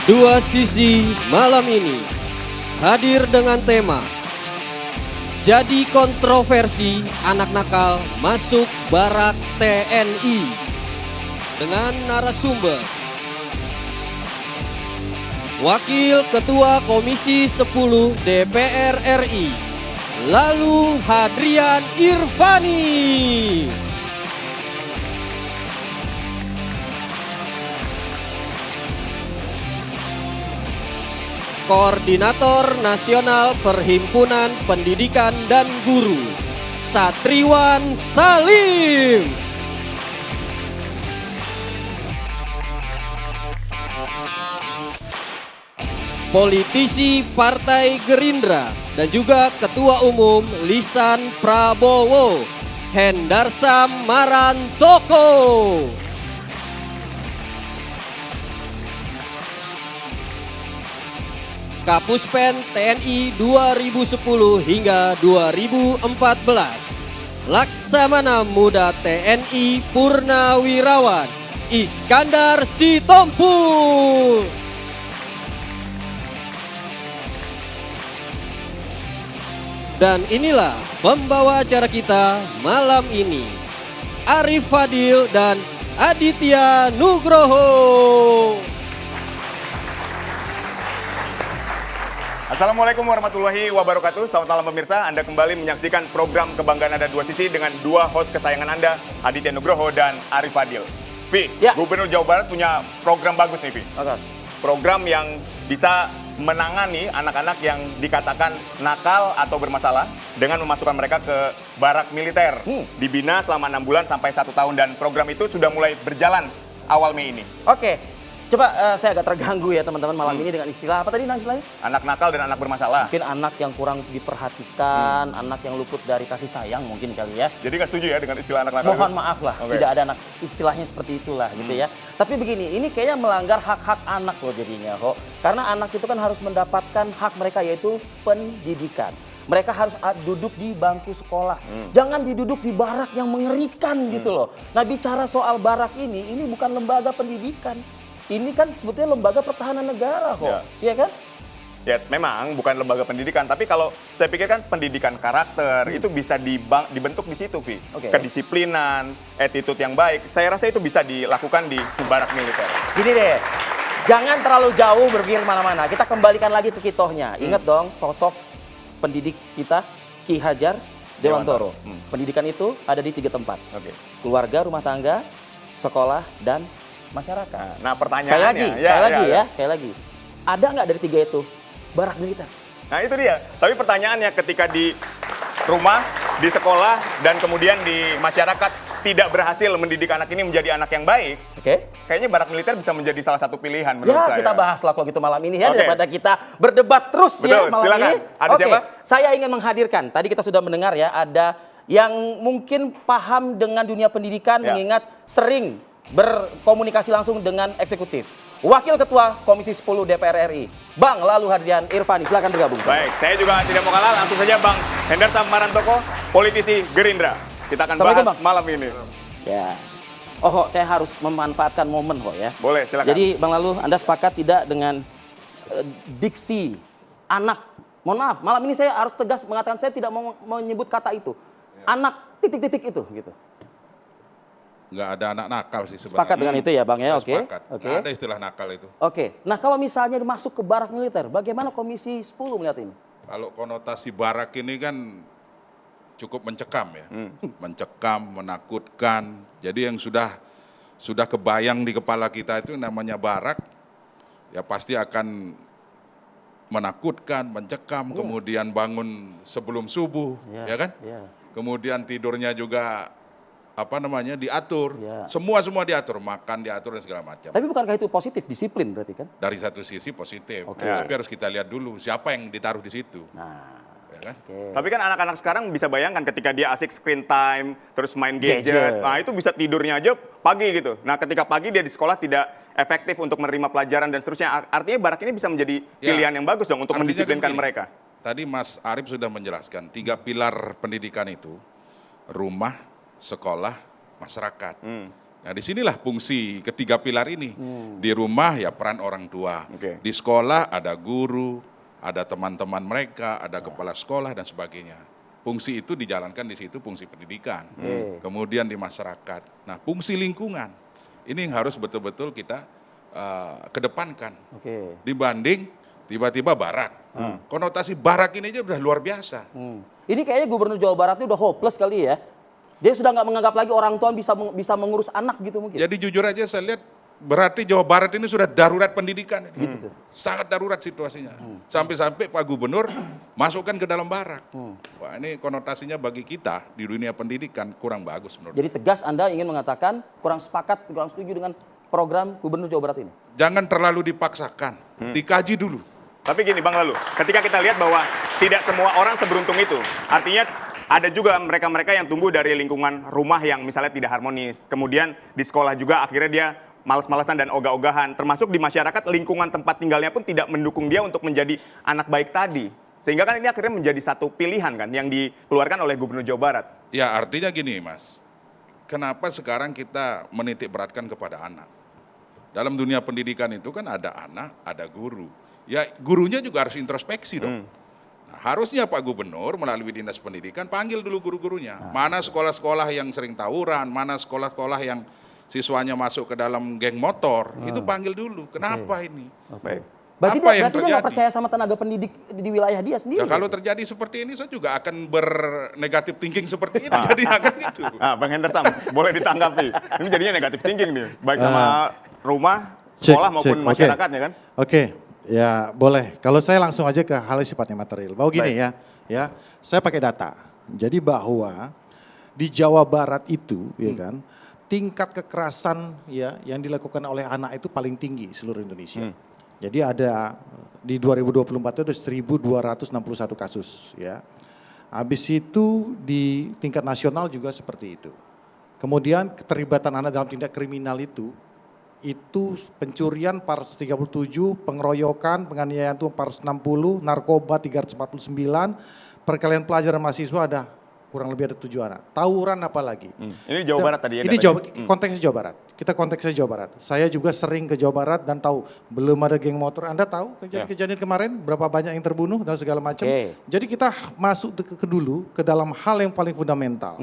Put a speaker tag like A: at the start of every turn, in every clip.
A: Dua sisi malam ini hadir dengan tema Jadi kontroversi anak nakal masuk barak TNI dengan narasumber Wakil Ketua Komisi 10 DPR RI Lalu Hadrian Irvani. Koordinator Nasional Perhimpunan Pendidikan dan Guru Satriwan Salim. Politisi Partai Gerindra dan juga Ketua Umum Lisan Prabowo Hendarsam Marantoko. Kapuspen TNI 2010 hingga 2014. Laksamana Muda TNI Purnawirawan Iskandar Sitompul. Dan inilah pembawa acara kita malam ini, Arif Fadil dan Aditya Nugroho.
B: Assalamualaikum warahmatullahi wabarakatuh. Selamat malam pemirsa, Anda kembali menyaksikan program Kebanggaan Ada Dua Sisi dengan dua host kesayangan Anda, Aditya Nugroho dan Arif Fadil. Vi, ya. Gubernur Jawa Barat punya program bagus nih, Vi.
C: Okay.
B: Program yang bisa menangani anak-anak yang dikatakan nakal atau bermasalah dengan memasukkan mereka ke barak militer. Dibina selama 6 bulan sampai 1 tahun dan program itu sudah mulai berjalan awal Mei ini.
C: Oke. Coba saya agak terganggu ya teman-teman malam ini dengan istilah apa tadi istilahnya?
B: Anak nakal dan anak bermasalah.
C: Mungkin anak yang kurang diperhatikan, anak yang luput dari kasih sayang mungkin kali ya.
B: Jadi nggak setuju ya dengan istilah anak nakal?
C: Mohon maaf lah, tidak ada anak istilahnya seperti itulah gitu ya. Tapi begini, ini kayaknya melanggar hak-hak anak loh jadinya kok. Karena anak itu kan harus mendapatkan hak mereka yaitu pendidikan. Mereka harus duduk di bangku sekolah. Jangan diduduk di barak yang mengerikan gitu loh. Nah bicara soal barak ini bukan lembaga pendidikan. Ini kan sebetulnya lembaga pertahanan negara kok, iya kan?
B: Ya memang bukan lembaga pendidikan, tapi kalau saya pikir kan pendidikan karakter itu bisa dibentuk di situ, Vi. Kedisiplinan, attitude yang baik, saya rasa itu bisa dilakukan di barak militer.
C: Gini deh, jangan terlalu jauh berpikir kemana-mana, kita kembalikan lagi ke kitohnya. Ingat dong sosok pendidik kita, Ki Hajar Dewantoro. Pendidikan itu ada di 3 tempat, keluarga, rumah tangga, sekolah, dan masyarakat.
B: Nah pertanyaannya,
C: sekali lagi, ada nggak dari 3 itu barak militer?
B: Nah itu dia. Tapi pertanyaannya ketika di rumah, di sekolah, dan kemudian di masyarakat tidak berhasil mendidik anak ini menjadi anak yang baik, kayaknya barak militer bisa menjadi salah satu pilihan menurut saya.
C: Kita bahas lah kalau gitu malam ini ya, daripada kita berdebat terus.
B: Betul,
C: ya malam
B: silakan.
C: ini.
B: Ada siapa?
C: Saya ingin menghadirkan. Tadi kita sudah mendengar ya, ada yang mungkin paham dengan dunia pendidikan, mengingat sering berkomunikasi langsung dengan eksekutif. Wakil Ketua Komisi 10 DPR RI, Bang Lalu Hadrian Irvani, silakan bergabung.
B: Baik, saya juga tidak mau kalah, langsung saja Bang Hendarsam Marantoko, politisi Gerindra. Kita akan bahas malam ini.
C: Ya. Saya harus memanfaatkan momen kok ya.
B: Boleh, silakan.
C: Jadi Bang Lalu, Anda sepakat tidak dengan diksi anak? Mohon maaf, malam ini saya harus tegas mengatakan saya tidak mau menyebut kata itu. Anak titik-titik itu gitu.
D: Nggak ada anak nakal sih sebenarnya.
C: Sepakat dengan itu ya Bang ya, oke.
D: Nggak ada istilah nakal itu.
C: Nah kalau misalnya masuk ke barak militer, bagaimana Komisi 10 melihat ini?
D: Kalau konotasi barak ini kan cukup mencekam ya. Mencekam, menakutkan. Jadi yang sudah kebayang di kepala kita itu namanya barak, ya pasti akan menakutkan, mencekam, kemudian bangun sebelum subuh, ya kan? Kemudian tidurnya juga diatur, semua diatur, makan diatur dan segala macam.
C: Tapi bukankah itu positif, disiplin berarti kan?
D: Dari satu sisi positif, tapi harus kita lihat dulu siapa yang ditaruh di situ. Kan?
B: Tapi kan anak-anak sekarang bisa bayangkan ketika dia asik screen time, terus main gadget, nah itu bisa tidurnya aja pagi gitu. Nah ketika pagi dia di sekolah tidak efektif untuk menerima pelajaran dan seterusnya, artinya barak ini bisa menjadi pilihan yang bagus dong untuk mendisiplinkan mereka.
D: Tadi Mas Arif sudah menjelaskan 3 pilar pendidikan itu, rumah, sekolah, masyarakat. Nah disinilah fungsi ketiga pilar ini. Di rumah ya peran orang tua,
B: Oke.
D: di sekolah ada guru, ada teman-teman mereka, ada kepala sekolah dan sebagainya. Fungsi itu dijalankan di situ, fungsi pendidikan. Kemudian di masyarakat. Nah fungsi lingkungan, ini yang harus betul-betul kita kedepankan. Dibanding tiba-tiba barak. Konotasi barak ini aja udah luar biasa.
C: Ini kayaknya Gubernur Jawa Barat ini udah hopeless kali ya. Dia sudah nggak menganggap lagi orang tua bisa mengurus anak gitu mungkin.
D: Jadi jujur aja saya lihat berarti Jawa Barat ini sudah darurat pendidikan. Ini. Sangat darurat situasinya. Sampai-sampai Pak Gubernur masukkan ke dalam barak. Wah ini konotasinya bagi kita di dunia pendidikan kurang bagus menurut
C: Jadi tegas Anda ingin mengatakan kurang setuju dengan program Gubernur Jawa Barat ini?
D: Jangan terlalu dipaksakan, dikaji dulu.
B: Tapi gini Bang Lalu, ketika kita lihat bahwa tidak semua orang seberuntung itu, artinya ada juga mereka-mereka yang tumbuh dari lingkungan rumah yang misalnya tidak harmonis. Kemudian di sekolah juga akhirnya dia malas-malasan dan ogah-ogahan. Termasuk di masyarakat lingkungan tempat tinggalnya pun tidak mendukung dia untuk menjadi anak baik tadi. Sehingga kan ini akhirnya menjadi satu pilihan kan yang dikeluarkan oleh Gubernur Jawa Barat.
D: Ya artinya gini Mas, kenapa sekarang kita menitik beratkan kepada anak? Dalam dunia pendidikan itu kan ada anak, ada guru. Ya gurunya juga harus introspeksi dong. Nah, harusnya Pak Gubernur melalui Dinas Pendidikan panggil dulu guru-gurunya. Mana sekolah-sekolah yang sering tawuran, mana sekolah-sekolah yang siswanya masuk ke dalam geng motor, itu panggil dulu. Kenapa ini?
B: Baik.
C: Berarti
D: Apa
C: dia
D: yang
C: nggak
D: terjadi?
C: percaya sama tenaga pendidik di wilayah dia sendiri.
D: Ya kalau terjadi seperti ini saya juga akan bernegatif thinking seperti ini. Jadi akan gitu.
B: Bang Hendra Sam, boleh ditanggapi. Ini jadinya negatif thinking nih, baik sama rumah, sekolah maupun
E: Oke.
B: masyarakatnya kan.
E: Oke, ya boleh. Kalau saya langsung aja ke hal yang sifatnya material. Bahwa gini ya, saya pakai data. Jadi bahwa di Jawa Barat itu, ya kan, tingkat kekerasan ya yang dilakukan oleh anak itu paling tinggi seluruh Indonesia. Jadi ada di 2024 itu ada 1.261 kasus ya. Habis itu di tingkat nasional juga seperti itu. Kemudian keterlibatan anak dalam tindak kriminal itu pencurian 437, pengeroyokan, penganiayaan itu 460, narkoba 349, perkelahian pelajar dan mahasiswa ada kurang lebih ada 7 anak. Tawuran apa lagi?
B: Ini Jawa Barat tadi ya.
E: Ini konteksnya Jawa Barat. Kita konteksnya Jawa Barat. Saya juga sering ke Jawa Barat dan tahu belum ada geng motor. Anda tahu kejadian kemarin berapa banyak yang terbunuh dan segala macam. Jadi kita masuk dulu ke dalam hal yang paling fundamental.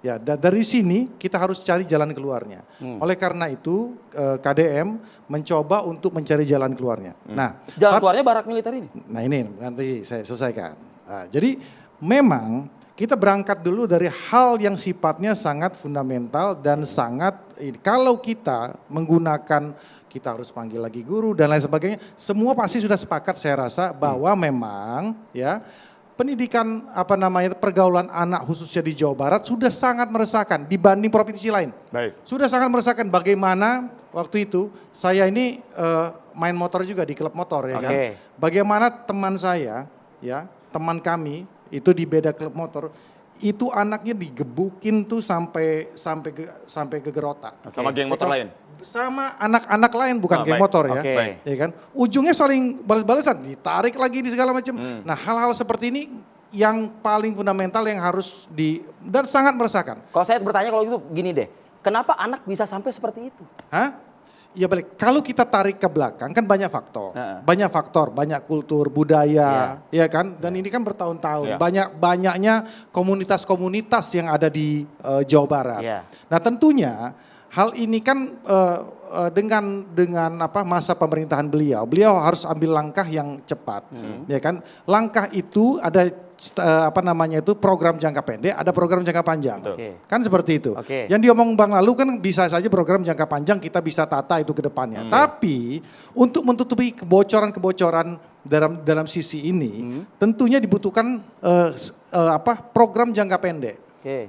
E: Ya, dari sini kita harus cari jalan keluarnya. Oleh karena itu KDM mencoba untuk mencari jalan keluarnya. Nah,
C: jalan keluarnya barak militer ini.
E: Nah ini nanti saya selesaikan. Nah, jadi memang kita berangkat dulu dari hal yang sifatnya sangat fundamental dan sangat, kalau kita menggunakan, kita harus panggil lagi guru dan lain sebagainya, semua pasti sudah sepakat saya rasa bahwa memang ya pendidikan pergaulan anak khususnya di Jawa Barat sudah sangat meresahkan dibanding provinsi lain.
B: Baik.
E: Sudah sangat meresahkan bagaimana waktu itu saya ini main motor juga di klub motor ya kan. Bagaimana teman saya ya, teman kami itu di beda klub motor, itu anaknya digebukin tuh sampai ke gerota.
B: Sama geng motor lain?
E: Sama anak-anak lain, bukan geng motor ya. Ya kan? Ujungnya saling balas-balasan, ditarik lagi di segala macam. Nah hal-hal seperti ini yang paling fundamental yang harus dan sangat meresahkan.
C: Kalau saya bertanya kalau gitu gini deh, kenapa anak bisa sampai seperti itu?
E: Ya balik, kalau kita tarik ke belakang kan banyak faktor, banyak kultur, budaya, ya kan, dan ini kan bertahun-tahun, banyaknya komunitas-komunitas yang ada di Jawa Barat. Nah tentunya hal ini kan dengan masa pemerintahan beliau harus ambil langkah yang cepat, ya kan, langkah itu ada program jangka pendek, ada program jangka panjang. Kan seperti itu. Yang diomong Bang Lalu kan bisa saja program jangka panjang kita bisa tata itu ke depannya. Tapi untuk menutupi kebocoran-kebocoran dalam sisi ini tentunya dibutuhkan program jangka pendek.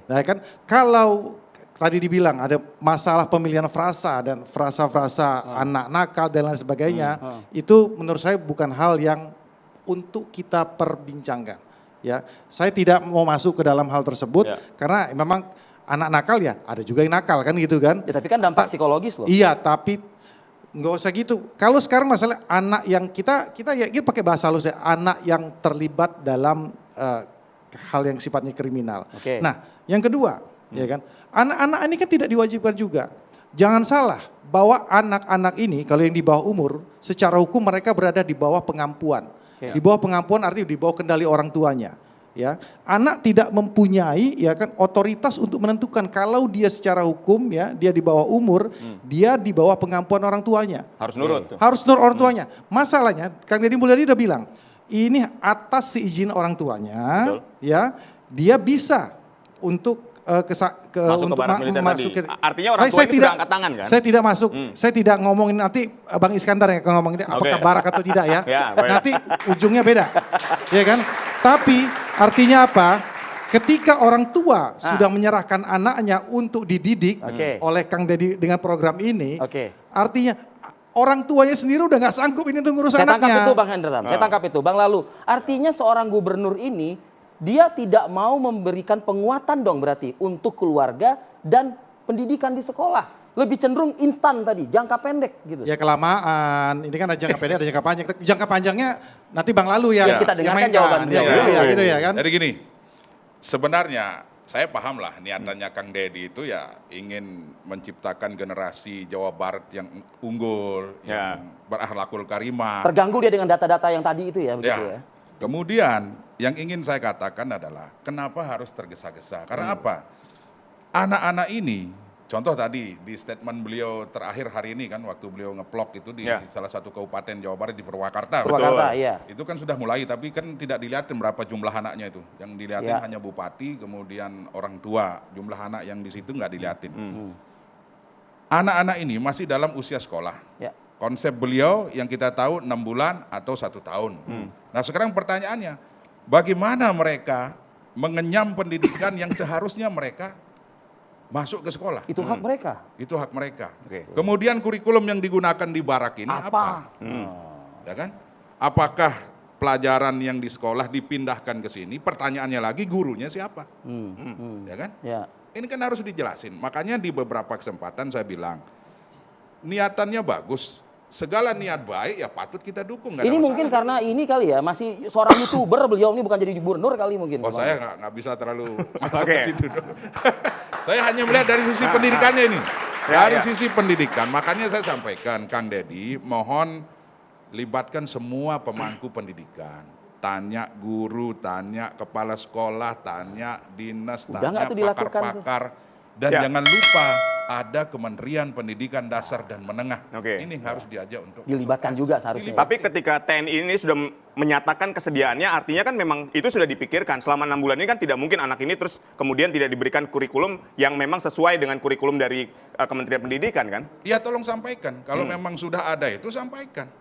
E: Nah kan kalau tadi dibilang ada masalah pemilihan frasa dan frasa-frasa anak nakal dan lain sebagainya, itu menurut saya bukan hal yang untuk kita perbincangkan. Ya, saya tidak mau masuk ke dalam hal tersebut karena memang anak nakal ya ada juga yang nakal kan gitu kan.
C: Ya tapi kan dampak psikologis loh.
E: Iya, tapi nggak usah gitu. Kalau sekarang masalah anak yang kita pakai bahasa halus ya, anak yang terlibat dalam hal yang sifatnya kriminal. Nah, yang kedua, ya kan, anak-anak ini kan tidak diwajibkan juga. jangan salah bahwa anak-anak ini kalau yang di bawah umur secara hukum mereka berada di bawah pengampuan. Di bawah pengampuan artinya di bawah kendali orang tuanya. Ya, anak tidak mempunyai ya kan otoritas untuk menentukan kalau dia secara hukum ya dia di bawah umur, dia di bawah pengampuan orang tuanya.
B: Harus nurut tuh.
E: Harus nurut orang tuanya. Masalahnya Kang Deddy Mulyadi udah bilang, ini atas seizin orang tuanya, ya dia bisa untuk
B: Masuk ke
E: untuk
B: barak militer tadi. Artinya orang tua
E: saya
B: ini
E: tidak,
B: sudah angkat tangan kan?
E: Saya tidak masuk, saya tidak ngomongin nanti Bang Iskandar yang akan ngomongin apakah barak atau tidak ya.
B: Ya, baik.
E: Nanti ujungnya beda, ya kan? Tapi artinya apa? Ketika orang tua sudah menyerahkan anaknya untuk dididik oleh Kang Deddy dengan program ini, artinya orang tuanya sendiri udah nggak sanggup ini untuk ngurus anaknya.
C: Saya tangkap itu Bang Hendratan, saya tangkap itu. Bang Lalu, artinya seorang gubernur ini dia tidak mau memberikan penguatan dong berarti untuk keluarga dan pendidikan di sekolah. Lebih cenderung instan tadi, jangka pendek gitu.
E: Ya kelamaan, ini kan ada jangka pendek, ada jangka panjang. Jangka panjangnya nanti Bang Lalu ya.
C: Kita dengarkan
E: mainkan.
C: jawaban beliau.
E: Ya, gitu ya kan.
D: Jadi gini, sebenarnya saya paham lah niatannya Kang Deddy itu ya ingin menciptakan generasi Jawa Barat yang unggul, yang berakhlakul karimah.
C: Terganggu dia dengan data-data yang tadi itu ya, begitu ya.
D: Kemudian yang ingin saya katakan adalah kenapa harus tergesa-gesa? Karena apa? Anak-anak ini, contoh tadi di statement beliau terakhir hari ini kan waktu beliau ngeplok itu di salah satu kabupaten Jawa Barat di Purwakarta.
C: Purwakarta, iya.
D: Itu kan sudah mulai tapi kan tidak dilihatin berapa jumlah anaknya itu. Yang dilihatin hanya bupati, kemudian orang tua. Jumlah anak yang di situ nggak dilihatin. Anak-anak ini masih dalam usia sekolah. Konsep beliau yang kita tahu 6 bulan atau 1 tahun. Nah sekarang pertanyaannya, bagaimana mereka mengenyam pendidikan yang seharusnya mereka masuk ke sekolah?
C: Itu hak mereka.
D: Itu hak mereka. Kemudian kurikulum yang digunakan di barak ini apa? Ya kan? Apakah pelajaran yang di sekolah dipindahkan ke sini? Pertanyaannya lagi, gurunya siapa? Ya kan? Ini kan harus dijelasin. Makanya di beberapa kesempatan saya bilang, niatannya bagus. Segala niat baik ya patut kita dukung.
C: Ini mungkin karena ini kali ya, masih seorang YouTuber, beliau ini bukan jadi gubernur kali mungkin.
D: Oh saya nggak bisa terlalu masuk ke situ. Saya hanya melihat dari sisi pendidikannya ini. Dari sisi pendidikan, makanya saya sampaikan Kang Deddy, mohon libatkan semua pemangku pendidikan. Tanya guru, tanya kepala sekolah, tanya dinas, tanya pakar-pakar. Dan jangan lupa ada Kementerian Pendidikan Dasar dan Menengah. Ini harus diajak untuk
C: dilibatkan juga seharusnya.
B: Tapi ketika TNI ini sudah menyatakan kesediaannya, artinya kan memang itu sudah dipikirkan. Selama 6 bulan ini kan tidak mungkin anak ini terus kemudian tidak diberikan kurikulum yang memang sesuai dengan kurikulum dari Kementerian Pendidikan kan?
D: Ya tolong sampaikan, kalau memang sudah ada itu sampaikan.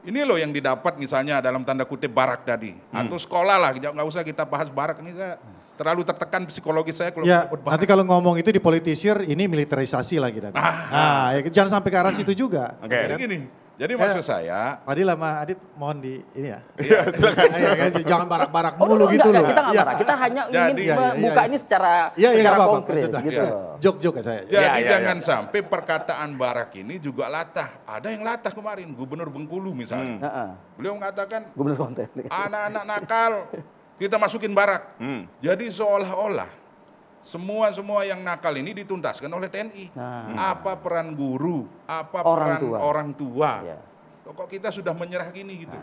D: Ini loh yang didapat misalnya dalam tanda kutip barak tadi. Atau sekolah lah, nggak usah kita bahas barak. Ini saya terlalu tertekan psikologis saya kalau
E: ya,
D: menyebut barak.
E: nanti kalau ngomong itu dipolitisir, ini militerisasi lagi nanti. Nah, ya, jangan sampai ke arah situ juga.
D: Jadi gini, jadi maksud saya.
E: Fadil sama Adit mohon di ini ya.
D: Iya,
E: jangan barak-barak mulu gitu loh.
C: Kita nggak marah, kita hanya ingin membuka ini secara konkret. Gitu.
E: Jok-jok saya.
D: Jadi jangan sampai perkataan barak ini juga latah. Ada yang latah kemarin, Gubernur Bengkulu misalnya. Beliau mengatakan, anak-anak nakal kita masukin barak. Jadi seolah-olah semua yang nakal ini dituntaskan oleh TNI. Apa peran guru? Apa peran orang tua? Kok kita sudah menyerah gini gitu?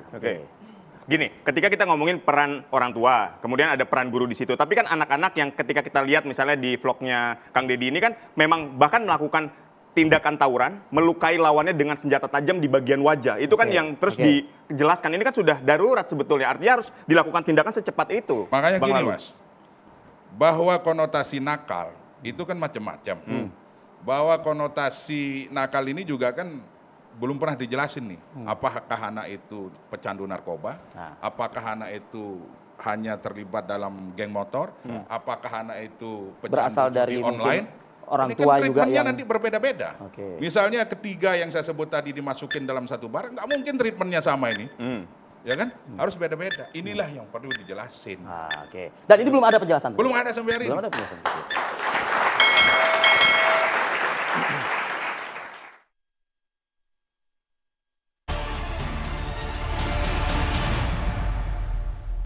B: Gini, ketika kita ngomongin peran orang tua, kemudian ada peran guru di situ. Tapi kan anak-anak yang ketika kita lihat misalnya di vlognya Kang Deddy ini kan memang bahkan melakukan tindakan tawuran, melukai lawannya dengan senjata tajam di bagian wajah. Itu kan yang terus dijelaskan. Ini kan sudah darurat sebetulnya. Artinya harus dilakukan tindakan secepat itu.
D: Makanya gini Mas, bahwa konotasi nakal itu kan macam-macam. Bahwa konotasi nakal ini juga kan belum pernah dijelasin nih. Apakah anak itu pecandu narkoba? Apakah anak itu hanya terlibat dalam geng motor? Apakah anak itu pecandu judi online?
C: Orang
D: ini
C: tua
D: kan
C: juga yang
D: nanti berbeda-beda. Misalnya ketiga yang saya sebut tadi dimasukin dalam satu barang, nggak mungkin treatmentnya sama ini. Ya kan? Harus beda-beda. Inilah yang perlu dijelasin.
C: Dan ini belum ada penjelasan?
D: Belum ada sampai hari ini.
C: Belum ada penjelasan.